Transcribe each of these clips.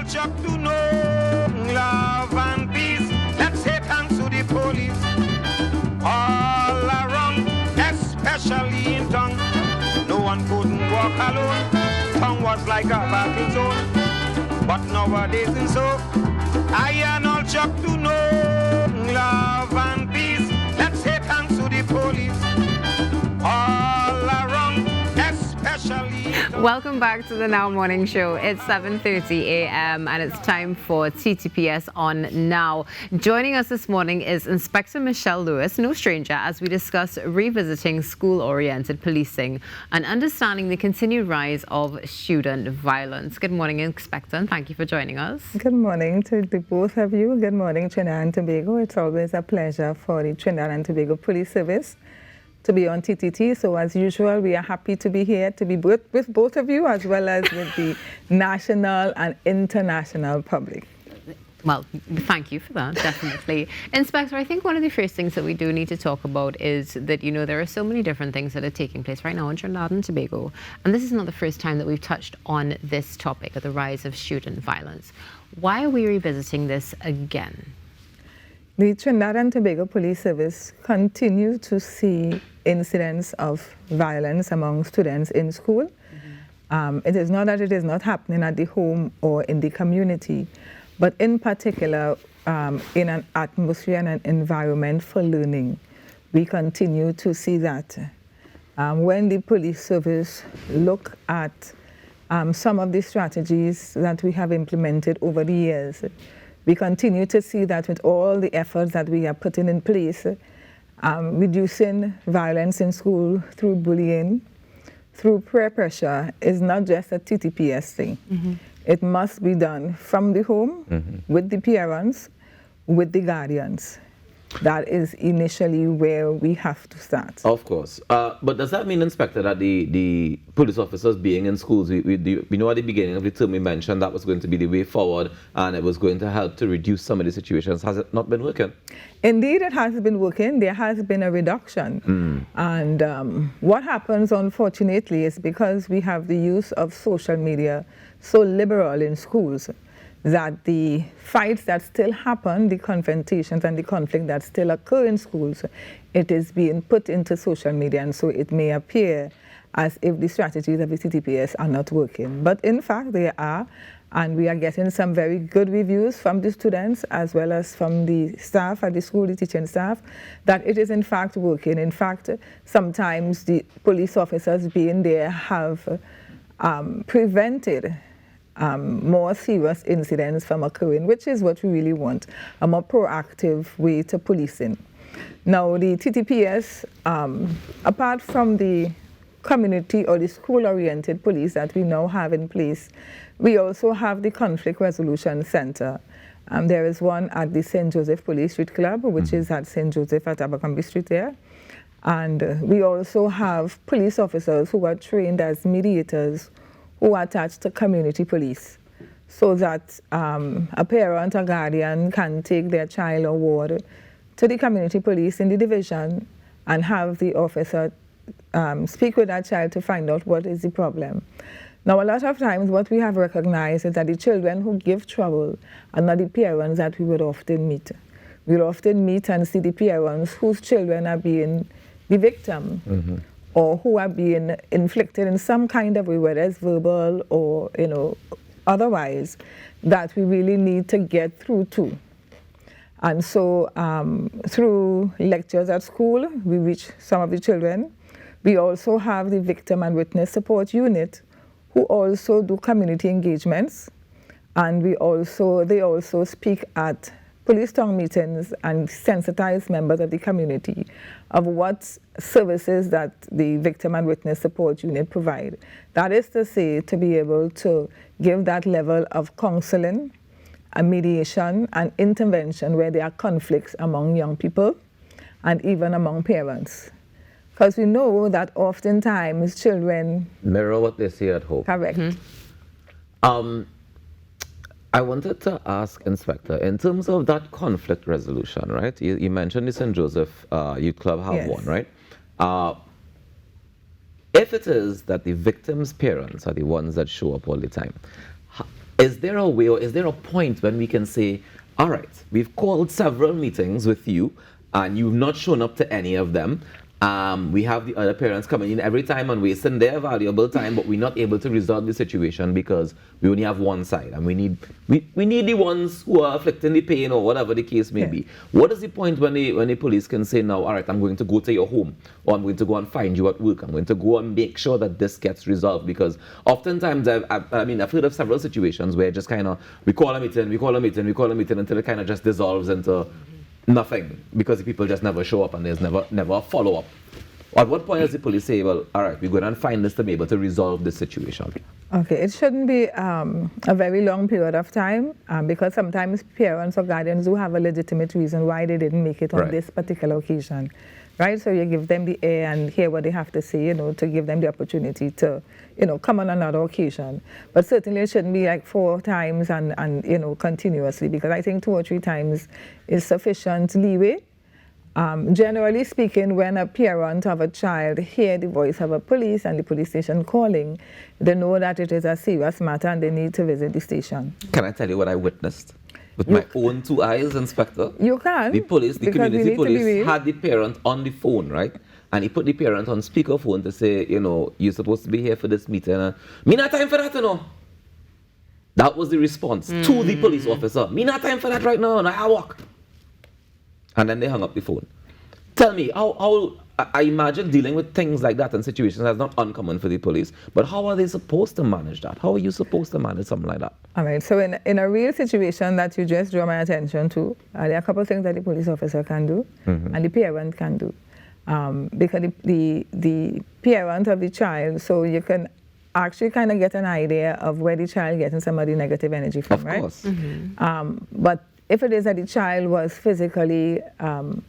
chuck to know love and peace. Let's say thanks to the police all around, especially in town. No one couldn't walk alone. Town was like a battle zone, but nowadays and so I and all chuck to know love and peace. Let's say thanks to the police all around, especially. Welcome back to the Now Morning Show. It's 7:30 a.m. and it's time for TTPS on Now. Joining us this morning is Inspector Michelle Lewis, no stranger, as we discuss revisiting school-oriented policing and understanding the continued rise of student violence. Good morning, Inspector, and thank you for joining us. Good morning to the both of you. Good morning, Trinidad and Tobago. It's always a pleasure for the Trinidad and Tobago Police Service to be on TTT. So as usual, we are happy to be here to be with both of you as well as with the national and international public. Well, thank you for that, definitely. Inspector, I think one of the first things that we do need to talk about is that, you know, there are so many different things that are taking place right now in Trinidad and Tobago. And this is not the first time that we've touched on this topic, the rise of student violence. Why are we revisiting this again? The Trinidad and Tobago Police Service continues to see incidents of violence among students in school. It is not that it is not happening at the home or in the community, but in particular in an atmosphere and an environment for learning. We continue to see that. When the police service look at some of the strategies that we have implemented over the years, we continue to see that with all the efforts that we are putting in place, reducing violence in school through bullying, through peer pressure, is not just a TTPS thing. It must be done from the home, with the parents, with the guardians. That is initially where we have to start. Of course. But does that mean, Inspector, that the police officers being in schools, we know at the beginning of the term we mentioned that was going to be the way forward and it was going to help to reduce some of the situations. Has it not been working? Indeed, it has been working. There has been a reduction. And what happens, unfortunately, is because we have the use of social media so liberal in schools, that the fights that still happen, the confrontations and the conflict that still occur in schools, it is being put into social media, and so it may appear as if the strategies of the TTPS are not working. But in fact, they are, and we are getting some very good reviews from the students as well as from the staff at the school, the teaching staff, that it is in fact working. In fact, sometimes the police officers being there have prevented more serious incidents from occurring, which is what we really want, a more proactive way to policing. Now, the TTPS, apart from the community or the school-oriented police that we now have in place, we also have the Conflict Resolution Center. There is one at the St. Joseph Police Street Club, which is at St. Joseph at Abercrombie Street there. And we also have police officers who are trained as mediators who are attached to community police, so that a parent or guardian can take their child or ward to the community police in the division and have the officer speak with that child to find out what is the problem. Now, a lot of times what we have recognized is that the children who give trouble are not the parents that we would often meet. We'll often meet and see the parents whose children are being the victim, or who are being inflicted in some kind of way, whether it's verbal or, you know, otherwise, that we really need to get through to. And so through lectures at school, we reach some of the children. We also have the Victim and Witness Support Unit, who also do community engagements. And they also speak at police town meetings and sensitize members of the community of what services that the Victim and Witness Support Unit provide. That is to say, to be able to give that level of counseling, and mediation and intervention where there are conflicts among young people and even among parents. Because we know that oftentimes children mirror what they see at home. Correct. I wanted to ask, Inspector, in terms of that conflict resolution, right? You mentioned the St. Joseph Youth Club have one, right? If it is that the victim's parents are the ones that show up all the time, is there a way or is there a point when we can say, all right, we've called several meetings with you and you've not shown up to any of them. We have the other parents coming in every time and wasting their valuable time, but we're not able to resolve the situation because we only have one side, and we need the ones who are afflicting the pain or whatever the case may be. What is the point when the police can say, now, all right, I'm going to go to your home, or I'm going to go and find you at work, I'm going to go and make sure that this gets resolved? Because oftentimes I've heard of several situations where just kind of we call a meeting until it kind of just dissolves into nothing, because the people just never show up and there's never a follow-up. At what point does the police say, well, all right, we're going to find this to be able to resolve this situation? Okay, it shouldn't be a very long period of time, because sometimes parents or guardians do have a legitimate reason why they didn't make it on this particular occasion, right? So you give them the air and hear what they have to say, to give them the opportunity to, come on another occasion. But certainly it shouldn't be like 4 times and continuously, because I think 2 or 3 times is sufficient leeway. Generally speaking, when a parent of a child hear the voice of a police and the police station calling, they know that it is a serious matter and they need to visit the station. Can I tell you what I witnessed? With my own 2 eyes, Inspector. You can. The community police had the parent on the phone, right? And he put the parent on speakerphone to say, you're supposed to be here for this meeting. Me not time for that, That was the response to the police officer. Me not time for that right now, and I walk. And then they hung up the phone. Tell me, how I imagine dealing with things like that in situations that's not uncommon for the police, but how are they supposed to manage that? How are you supposed to manage something like that? All right, so in a real situation that you just draw my attention to, there are a couple of things that the police officer can do and the parent can do. Because the parent of the child, so you can actually kind of get an idea of where the child getting some of the negative energy from, right? Of course. But if it is that the child was physically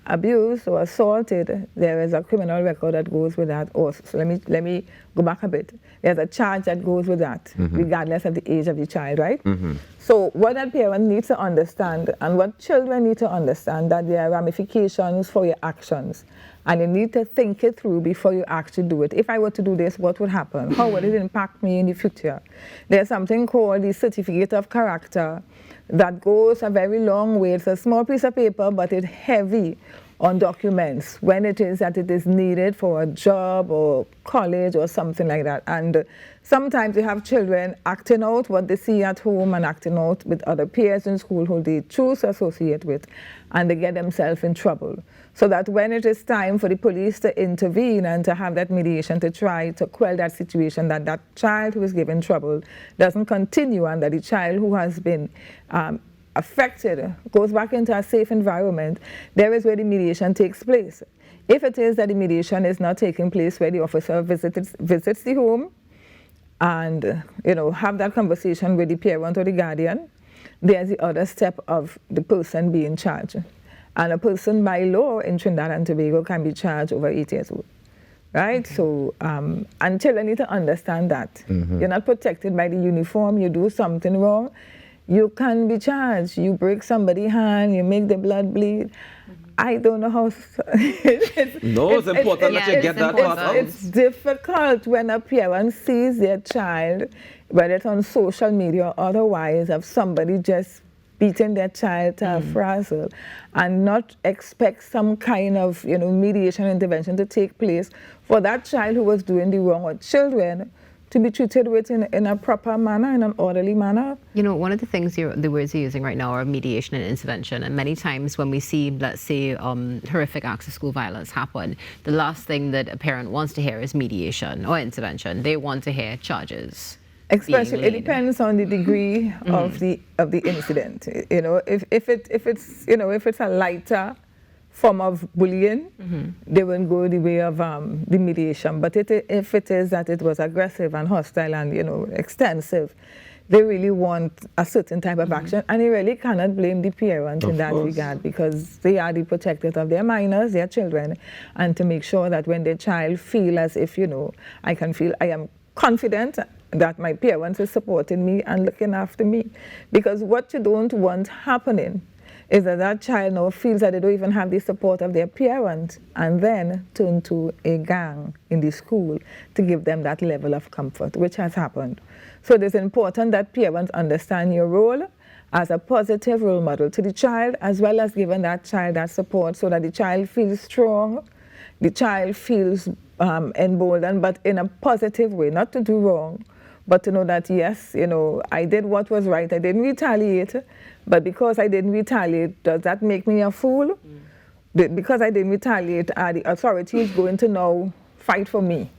abused or assaulted, there is a criminal record that goes with that also. So let me go back a bit. There's a charge that goes with that, regardless of the age of the child, right? So what that parent needs to understand, and what children need to understand, that there are ramifications for your actions. And you need to think it through before you actually do it. If I were to do this, what would happen? How would it impact me in the future? There's something called the certificate of character that goes a very long way. It's a small piece of paper, but it's heavy on documents when it is that it is needed for a job or college or something like that. And sometimes you have children acting out what they see at home and acting out with other peers in school who they choose to associate with, and they get themselves in trouble. So that when it is time for the police to intervene and to have that mediation to try to quell that situation, that child who is given trouble doesn't continue, and that the child who has been affected goes back into a safe environment, there is where the mediation takes place. If it is that the mediation is not taking place where the officer visits the home and have that conversation with the parent or the guardian, there's the other step of the person being charged. And a person by law in Trinidad and Tobago can be charged over 8 years old, right? So, and children need to understand that. You're not protected by the uniform. You do something wrong, you can be charged. You break somebody's hand, you make the blood bleed. I don't know how. It's important that you get that part out. It's difficult when a parent sees their child, whether it's on social media or otherwise, of somebody just beating their child to a frazzle, and not expect some kind of mediation intervention to take place for that child who was doing the wrong, or children to be treated with in a proper manner, in an orderly manner. One of the things the words you're using right now are mediation and intervention, and many times when we see, let's say, horrific acts of school violence happen, the last thing that a parent wants to hear is mediation or intervention. They want to hear charges. Especially, it depends on the degree of the incident. If it's a lighter form of bullying, they won't go the way of the mediation. But if it is that it was aggressive and hostile and extensive, they really want a certain type of action, and you really cannot blame the parent in that regard, because they are the protectors of their minors, their children, and to make sure that when their child feel as if I am confident that my parents is supporting me and looking after me. Because what you don't want happening is that that child now feels that they don't even have the support of their parents, and then turn to a gang in the school to give them that level of comfort, which has happened. So it is important that parents understand your role as a positive role model to the child, as well as giving that child that support so that the child feels strong, the child feels emboldened, but in a positive way, not to do wrong, but to know that, yes, you know, I did what was right. I didn't retaliate, but because I didn't retaliate, does that make me a fool? Because I didn't retaliate, are the authorities going to now fight for me?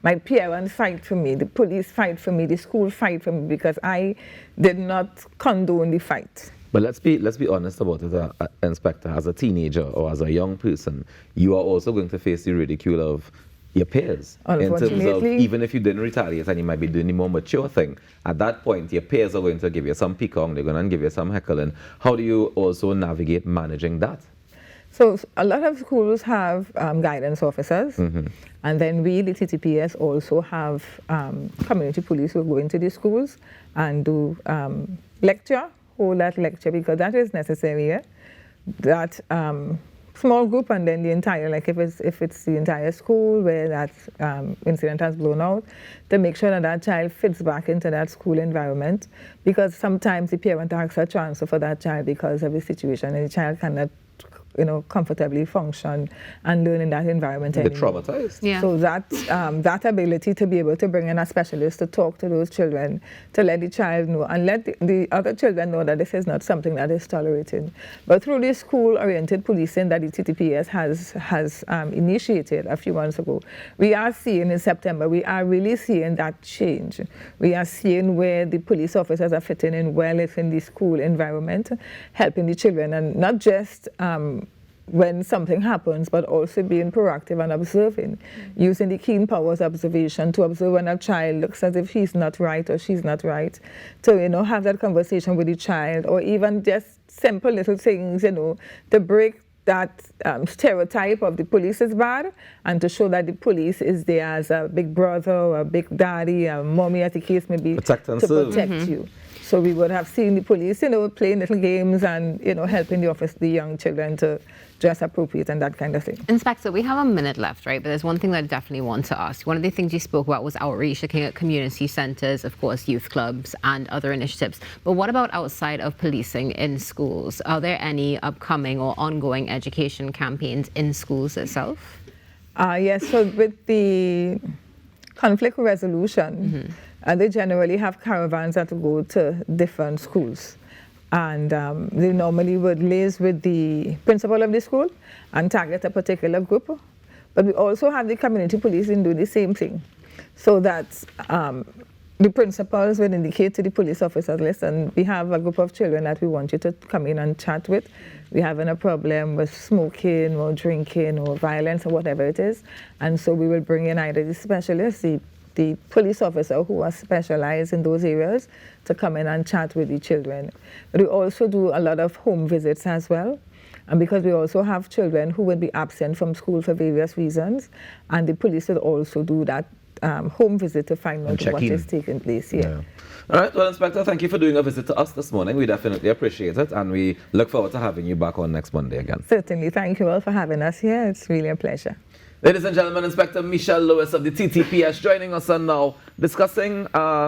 My parents fight for me, the police fight for me, the school fight for me, because I did not condone the fight. But let's be honest about it, Inspector. As a teenager or as a young person, you are also going to face the ridicule of your peers. In terms of, even if you didn't retaliate and you might be doing the more mature thing, at that point, your peers are going to give you some peacock, they're going to give you some heckling. How do you also navigate managing that? So a lot of schools have guidance officers, and then we, the TTPS, also have community police who go into the schools and do hold that lecture, because that is necessary. Yeah? That small group, and then the entire, like if it's the entire school where that incident has blown out, to make sure that that child fits back into that school environment, because sometimes the parent asks a transfer for that child because of the situation, and the child cannot, you know, comfortably function and learn in that environment anymore. They're traumatized. Yeah. So that ability to be able to bring in a specialist to talk to those children, to let the child know and let the other children know that this is not something that is tolerated. But through this school-oriented policing that the TTPS has initiated a few months ago, we are seeing in September, we are really seeing that change. We are seeing where the police officers are fitting in well in the school environment, helping the children, and not just when something happens, but also being proactive and observing, using the keen powers observation to observe when a child looks as if he's not right or she's not right, to, you know, have that conversation with the child, or even just simple little things, you know, to break that stereotype of the police is bad, and to show that the police is there as a big brother or a big daddy, a mommy, as the case may be, protect and to serve. protect you. So we would have seen the police, you know, playing little games and, you know, helping the young children to dress appropriate and that kind of thing. Inspector, we have a minute left, right? But there's one thing that I definitely want to ask. One of the things you spoke about was outreach, looking at community centres, of course, youth clubs and other initiatives. But what about outside of policing in schools? Are there any upcoming or ongoing education campaigns in schools itself? Yes, so with the conflict resolution, they generally have caravans that go to different schools. And they normally would liaise with the principal of the school and target a particular group. But we also have the community policing do the same thing. So that the principals would indicate to the police officers, listen, we have a group of children that we want you to come in and chat with. We're having a problem with smoking or drinking or violence or whatever it is. And so we will bring in either the specialists, the police officer who are specialized in those areas, to come in and chat with the children. But we also do a lot of home visits as well. And because we also have children who will be absent from school for various reasons, and the police will also do that home visit to find out what is taking place here. Yeah. All right, well, Inspector, thank you for doing a visit to us this morning. We definitely appreciate it, and we look forward to having you back on next Monday again. Certainly. Thank you all for having us here. It's really a pleasure. Ladies and gentlemen, Inspector Michelle Lewis of the TTPS joining us on now, discussing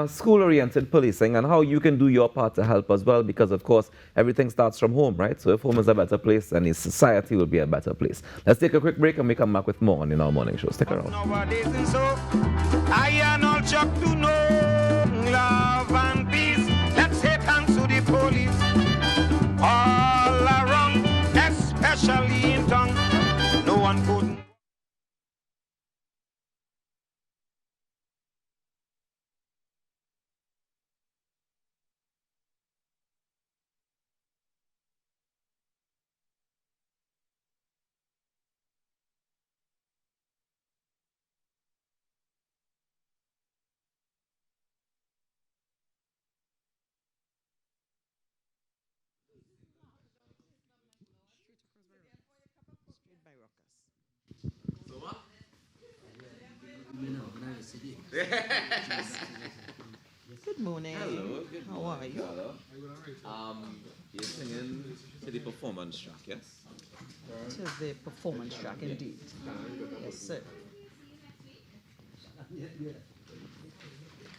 school-oriented policing and how you can do your part to help as well, because of course everything starts from home, right? So if home is a better place, then the society will be a better place. Let's take a quick break and we come back with more on our morning show. Stick around. I am all chuck to know love and peace. Let's say thanks to the police all around, especially in town. No one couldn't. Good morning. Hello, good How are you? Hello. You're singing to the performance track, yes? To the performance track, indeed. Yes, sir.